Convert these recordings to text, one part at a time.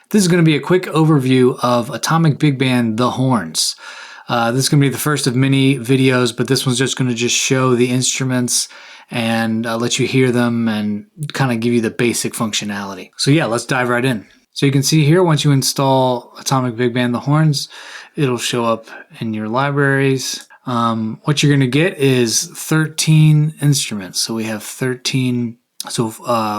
This is going to be a quick overview of Atomic Big Band, the horns. This is going to be the first of many videos, but this one's just going to show the instruments and let you hear them and kind of give you the basic functionality. So yeah, let's dive right in. So you can see here, once you install Atomic Big Band, the horns, it'll show up in your libraries. What you're going to get is 13 instruments. So we have 13, 5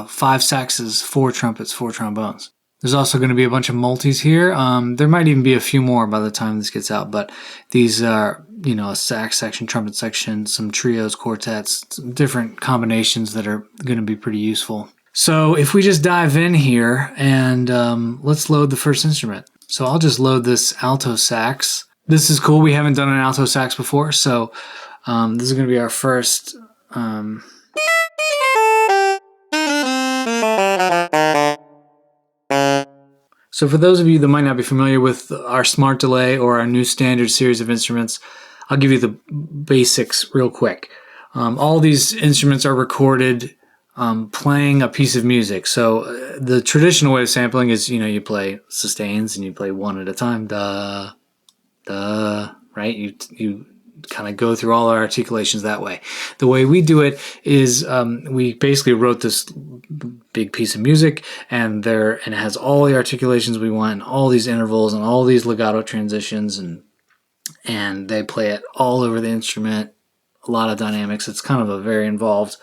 saxes, 4 trumpets, 4 trombones. There's also going to be a bunch of multis here. There might even be a few more by the time this gets out, but these are, a sax section, trumpet section, some trios, quartets, some different combinations that are going to be pretty useful. So if we just dive in here and let's load the first instrument. So I'll just load this alto sax. This is cool. We haven't done an alto sax before, so this is going to be our first. So for those of you that might not be familiar with our smart delay or our new standard series of instruments, I'll give you the basics real quick. All these instruments are recorded playing a piece of music. So the traditional way of sampling is, you play sustains and you play one at a time. Da, da, right? You kind of go through all our articulations that way. The way we do it is we basically wrote this big piece of music and it has all the articulations we want and all these intervals and all these legato transitions and they play it all over the instrument, a lot of dynamics. It's kind of a very involved,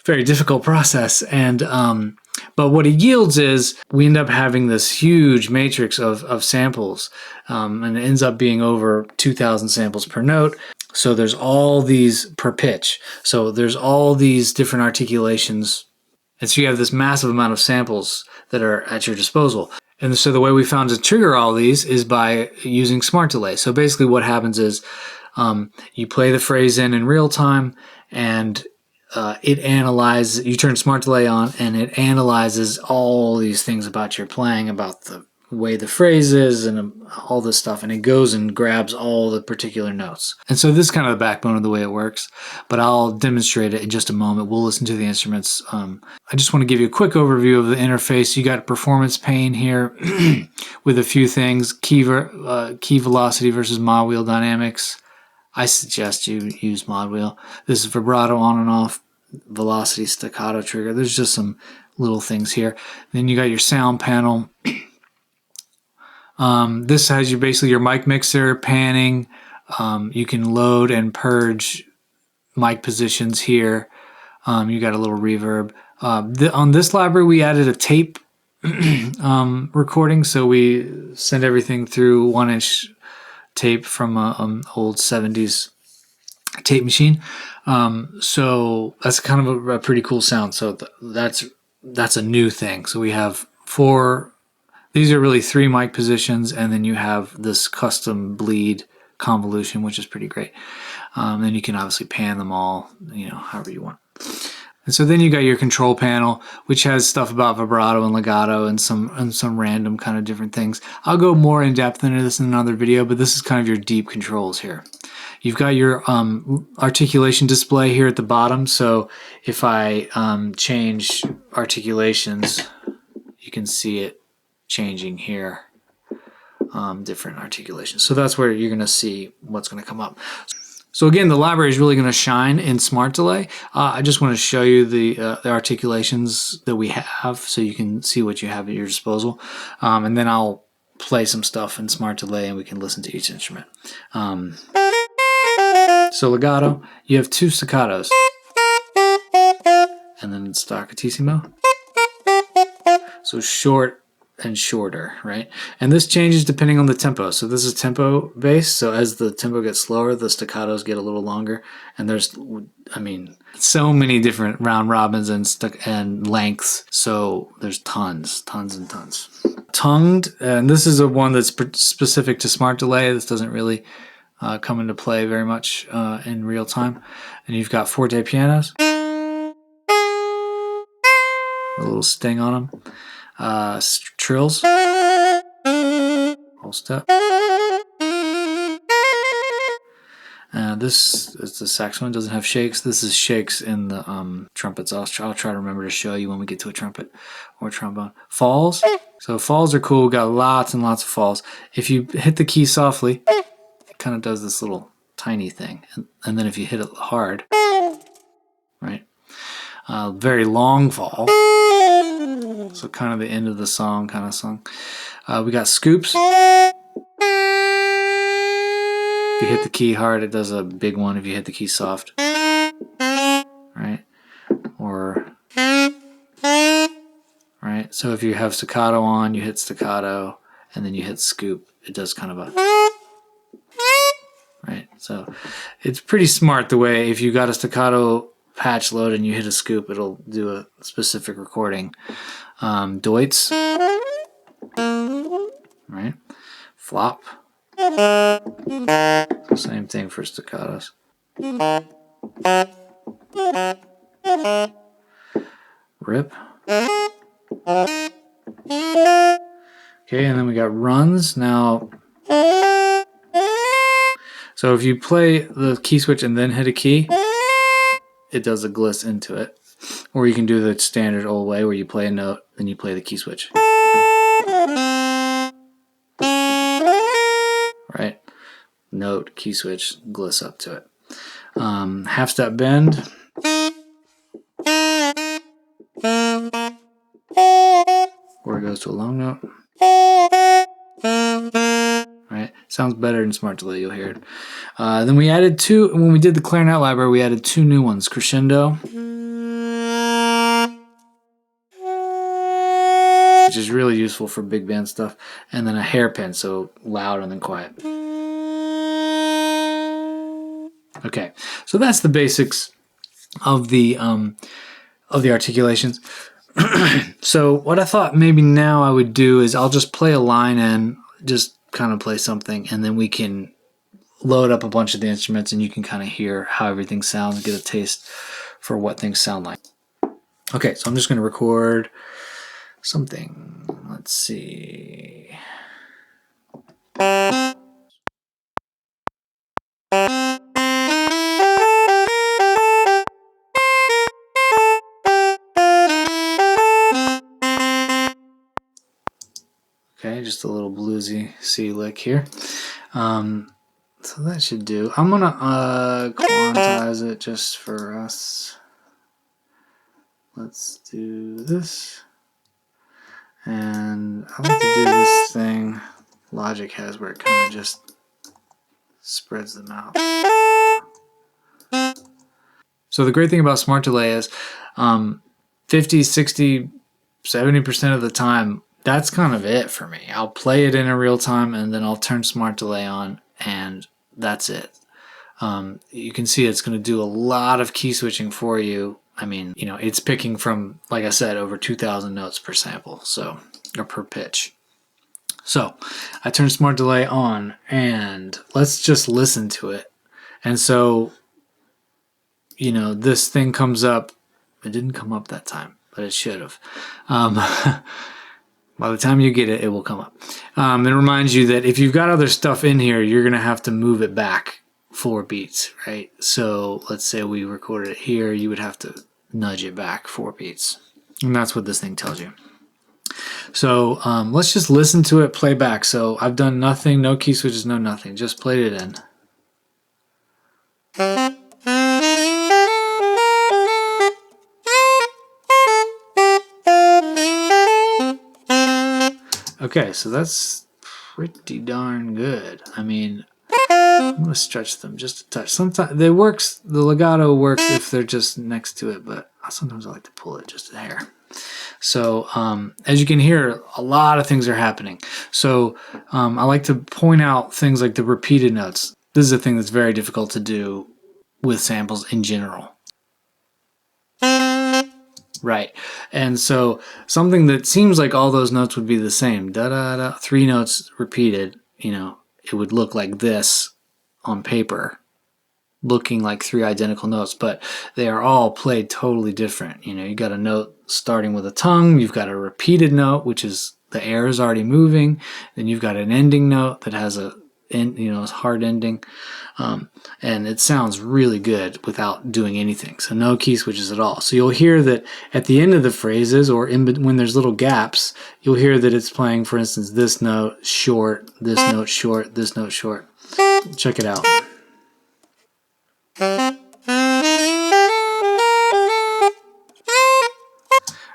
very difficult process. And but what it yields is we end up having this huge matrix of samples, and it ends up being over 2,000 samples per note. So there's all these per pitch. So there's all these different articulations. And so you have this massive amount of samples that are at your disposal. And so the way we found to trigger all these is by using smart delay. So basically what happens is you play the phrase in real time and it analyzes, you turn smart delay on and it analyzes all these things about your playing, about the way the phrase is and all this stuff, and it goes and grabs all the particular notes. And so this is kind of the backbone of the way it works, but I'll demonstrate it in just a moment. We'll listen to the instruments. I just want to give you a quick overview of the interface. You got a performance pane here with a few things, key velocity versus mod wheel dynamics. I suggest you use mod wheel. This is vibrato on and off, velocity, staccato trigger. There's just some little things here. Then you got your sound panel. This has basically your mic mixer, panning. You can load and purge mic positions here. You got a little reverb. On this library, we added a tape recording, so we send everything through 1-inch tape from an old 70s tape machine. So that's kind of a pretty cool sound. So that's a new thing. So we have 4. These are really 3 mic positions, and then you have this custom bleed convolution, which is pretty great. Then you can obviously pan them all, however you want. And so then you got your control panel, which has stuff about vibrato and legato and some random kind of different things. I'll go more in depth into this in another video, but this is kind of your deep controls here. You've got your articulation display here at the bottom. So if I change articulations, you can see it changing here, different articulations. So that's where you're going to see what's going to come up. So again, the library is really going to shine in smart delay. I just want to show you the articulations that we have so you can see what you have at your disposal. And then I'll play some stuff in smart delay and we can listen to each instrument. So legato, you have 2 staccatos. And then staccatissimo. So short and shorter, right? And this changes depending on the tempo. So this is tempo based. So as the tempo gets slower, the staccatos get a little longer. And there's, so many different round robins and lengths. So there's tons and tons. Tongued, and this is one that's specific to smart delay. This doesn't really come into play very much in real time. And you've got forte pianos, a little sting on them. Trills, whole step, This is the saxophone. It doesn't have shakes. This is shakes in the trumpets. I'll try to remember to show you when we get to a trumpet or a trombone. Falls. So falls are cool. We've got lots and lots of falls. If you hit the key softly, it kind of does this little tiny thing. And then if you hit it hard, right? Very long fall. So kind of the end of the song kind of song. We got scoops. If you hit the key hard, it does a big one. If you hit the key soft, right? Or, right? So if you have staccato on, you hit staccato, and then you hit scoop. It does kind of a, right? So it's pretty smart the way if you got a staccato patch load and you hit a scoop, it'll do a specific recording. Deutz, right? Flop. So same thing for staccatos. Rip. Okay, and then we got runs. Now, so if you play the key switch and then hit a key, it does a gliss into it. Or you can do the standard old way where you play a note, then you play the key switch. Right? Note, key switch, gliss up to it. Half step bend. Where it goes to a long note. Right? Sounds better in Smart Delay, you'll hear it. Then we added two, when we did the clarinet library, we added two new ones. Crescendo, which is really useful for big band stuff, and then a hairpin, so loud and then quiet. Okay, so that's the basics of the articulations. So what I thought maybe now I would do is I'll just play a line and just kind of play something, and then we can load up a bunch of the instruments and you can kind of hear how everything sounds and get a taste for what things sound like. Okay, so I'm just going to record something. Let's see. Okay, just a little bluesy C lick here. So that should do. I'm going to quantize it just for us. Let's do this. And I like to do this thing Logic has where it kind of just spreads them out. So the great thing about Smart Delay is 50, 60, 70% of the time, that's kind of it for me. I'll play it in a real time and then I'll turn Smart Delay on and that's it. You can see it's going to do a lot of key switching for you. I mean, you know, it's picking from, like I said, over 2,000 notes per sample, so, or per pitch. So I turn Smart Delay on and let's just listen to it. And so, you know, this thing comes up. It didn't come up that time, but it should have. By the time you get it, it will come up. It reminds you that if you've got other stuff in here, you're going to have to move it back 4 beats, right? So let's say we recorded it here, you would have to nudge it back 4 beats. And that's what this thing tells you. So let's just listen to it play back. So I've done nothing, no key switches, no nothing. Just played it in. Okay, so that's pretty darn good. I mean, I'm going to stretch them just a touch. Sometimes the legato works if they're just next to it, but sometimes I like to pull it just a hair. So as you can hear, a lot of things are happening. So I like to point out things like the repeated notes. This is a thing that's very difficult to do with samples in general. Right. And so something that seems like all those notes would be the same, da-da-da, 3 notes repeated, you know, it would look like this on paper, looking like 3 identical notes, but they are all played totally different. You know, you got a note starting with a tongue, you've got a repeated note, which is the air is already moving, then you've got an ending note that has a hard ending, and it sounds really good without doing anything. So no key switches at all. So you'll hear that at the end of the phrases, or when there's little gaps, you'll hear that it's playing, for instance, this note short, this note short, this note short. Check it out.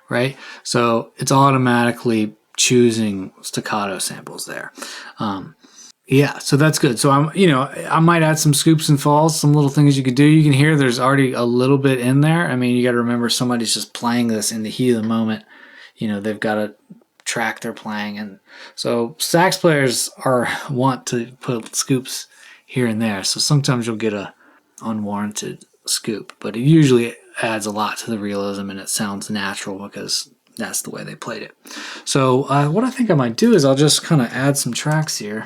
Right? So it's automatically choosing staccato samples there. Yeah, so that's good. So I might add some scoops and falls, some little things you could do. You can hear there's already a little bit in there. I mean, you got to remember somebody's just playing this in the heat of the moment. They've got a track they're playing, and so sax players want to put scoops here and there. So sometimes you'll get a unwarranted scoop, but it usually adds a lot to the realism, and it sounds natural because that's the way they played it. So what I think I might do is I'll just kind of add some tracks here,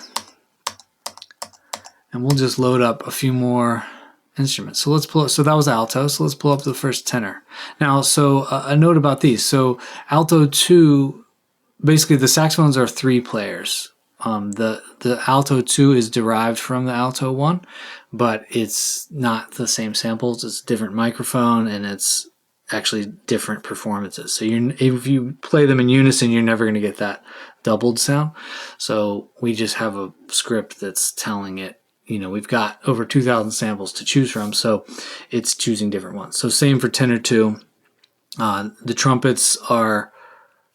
and we'll just load up a few more instruments. So let's pull up. So that was alto. So let's pull up the first tenor. Now, so a note about these. So alto 2, basically the saxophones are 3 players. The alto 2 is derived from the alto 1, but it's not the same samples. It's a different microphone, and it's actually different performances. So if you play them in unison, you're never going to get that doubled sound. So we just have a script that's telling it, we've got over 2,000 samples to choose from, so it's choosing different ones. So same for tenor 2. The trumpets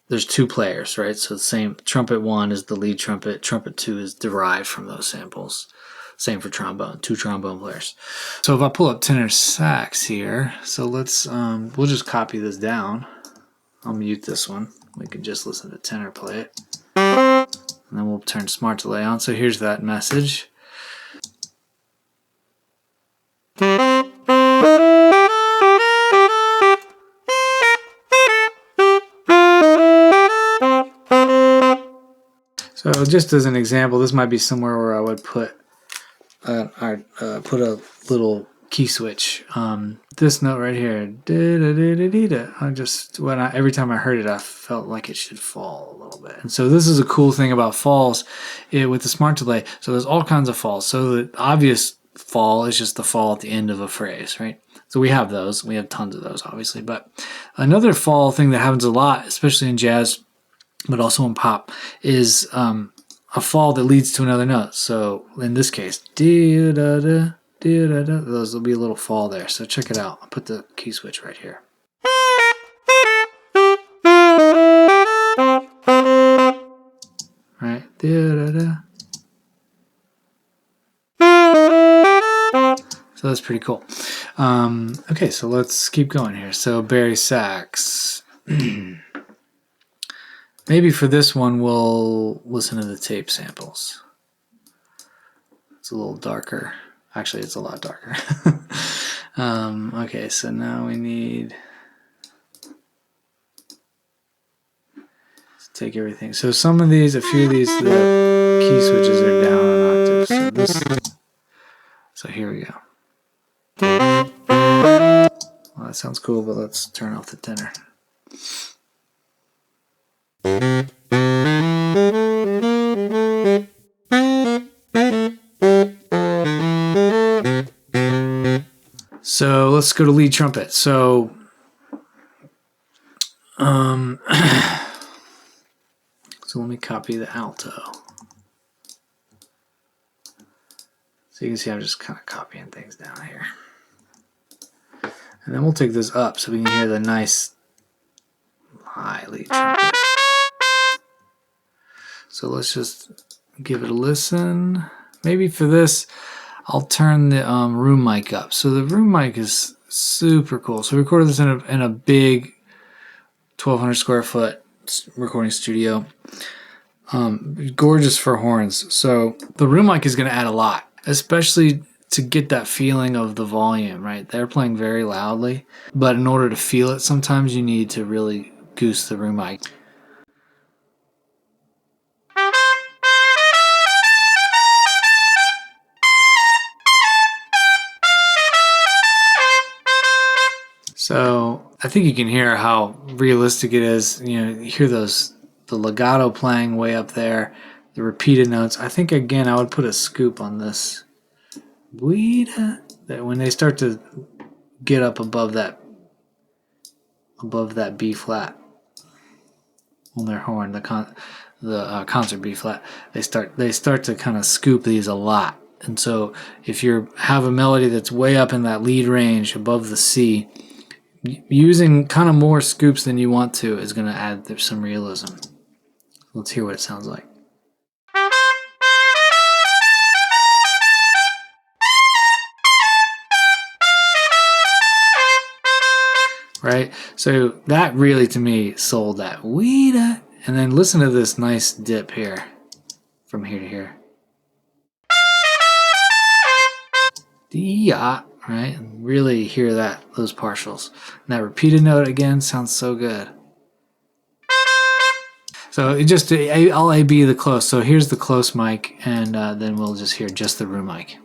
there's 2 players, right? So the same, trumpet 1 is the lead trumpet, trumpet 2 is derived from those samples. Same for trombone, 2 trombone players. So if I pull up tenor sax here, so let's, we'll just copy this down. I'll mute this one. We can just listen to tenor play it. And then we'll turn smart delay on. So here's that message. So just as an example, this might be somewhere where I would put a little key switch. This note right here, every time I heard it, I felt like it should fall a little bit. And so this is a cool thing about falls with the smart delay. So there's all kinds of falls. So the obvious fall is just the fall at the end of a phrase, right? So we have those. We have tons of those, obviously. But another fall thing that happens a lot, especially in jazz, but also in pop, is a fall that leads to another note. So in this case, those will be a little fall there. So check it out. I'll put the key switch right here. Right. So that's pretty cool. Okay, so let's keep going here. So Bari Sax. Maybe for this one, we'll listen to the tape samples. It's a little darker. Actually, it's a lot darker. Okay, so now we need to take everything. So some of these, a few of these, the key switches are down an octave. So here we go. Well, that sounds cool, but let's turn off the tenor. So let's go to lead trumpet. So so let me copy the alto. So you can see I'm just kind of copying things down here. And then we'll take this up so we can hear the nice high lead trumpet. So let's just give it a listen. Maybe for this, I'll turn the room mic up. So the room mic is super cool. So we recorded this in a big 1,200 square foot recording studio. Gorgeous for horns. So the room mic is going to add a lot, especially to get that feeling of the volume, right? They're playing very loudly, but in order to feel it, sometimes you need to really goose the room mic. So I think you can hear how realistic it is. You hear the legato playing way up there, the repeated notes. I think again I would put a scoop on this. That when they start to get up above that B flat on their horn, the concert B flat, they start to kind of scoop these a lot. And so if you have a melody that's way up in that lead range above the C, using kind of more scoops than you want to is going to add some realism. Let's hear what it sounds like. Right? So that really, to me, sold that. And then listen to this nice dip here, from here to here. Right? And really hear those partials. And that repeated note again sounds so good. So I'll A-B the close. So here's the close mic, and then we'll just hear just the room mic.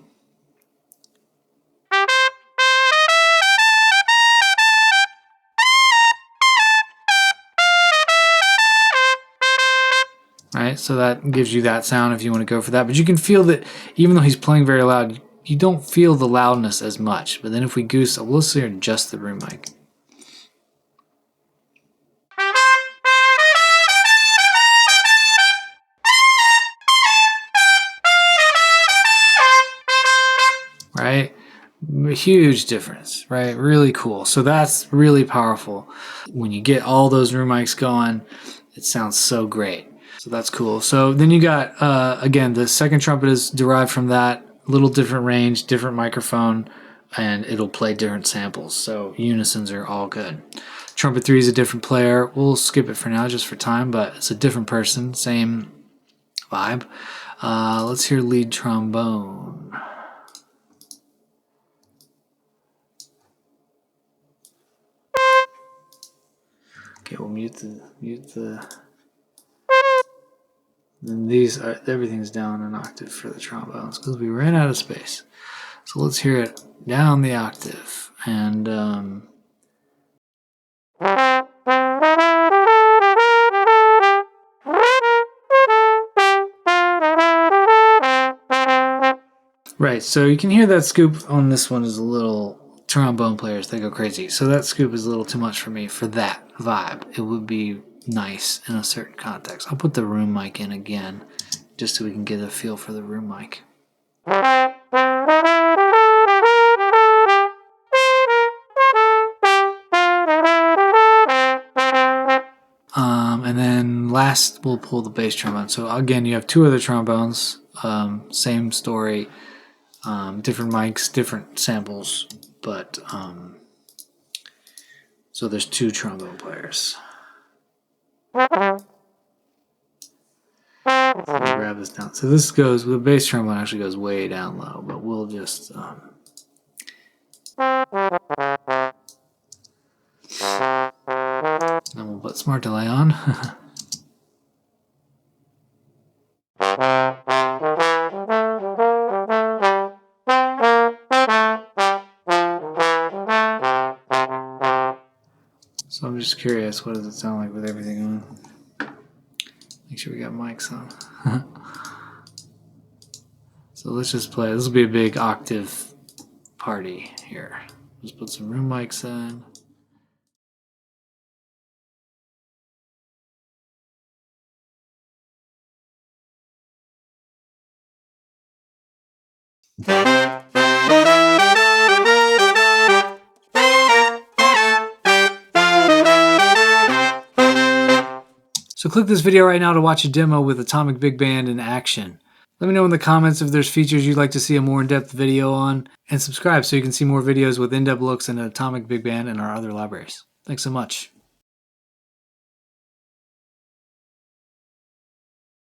Right, so that gives you that sound if you want to go for that. But you can feel that even though he's playing very loud, you don't feel the loudness as much. But then if we goose, we'll hear just the room mic. Right? A huge difference, right? Really cool. So that's really powerful. When you get all those room mics going, it sounds so great. So that's cool. So then you got, again, the second trumpet is derived from that. Little different range, different microphone, and it'll play different samples. So unisons are all good. Trumpet 3 is a different player. We'll skip it for now just for time, but it's a different person, same vibe. Let's hear lead trombone. Okay, we'll mute the. Then everything's down an octave for the trombones because we ran out of space. So let's hear it down the octave. And right, so you can hear that scoop on this one is a little. Trombone players, they go crazy. So that scoop is a little too much for me for that vibe. It would be nice in a certain context. I'll put the room mic in again just so we can get a feel for the room mic. And then last we'll pull the bass trombone. So again, you have two other trombones, same story, different mics, different samples, but so there's two trombone players. So we'll grab this down. So this goes, the bass trombone actually goes way down low, but we'll just and we'll put smart delay on. So I'm just curious, what does it sound like with everything on? Make sure we got mics on. So let's just play. This will be a big octave party here. Just put some room mics in. So click this video right now to watch a demo with Atomic Big Band in action. Let me know in the comments if there's features you'd like to see a more in-depth video on, and subscribe so you can see more videos with in-depth looks at Atomic Big Band and our other libraries. Thanks so much.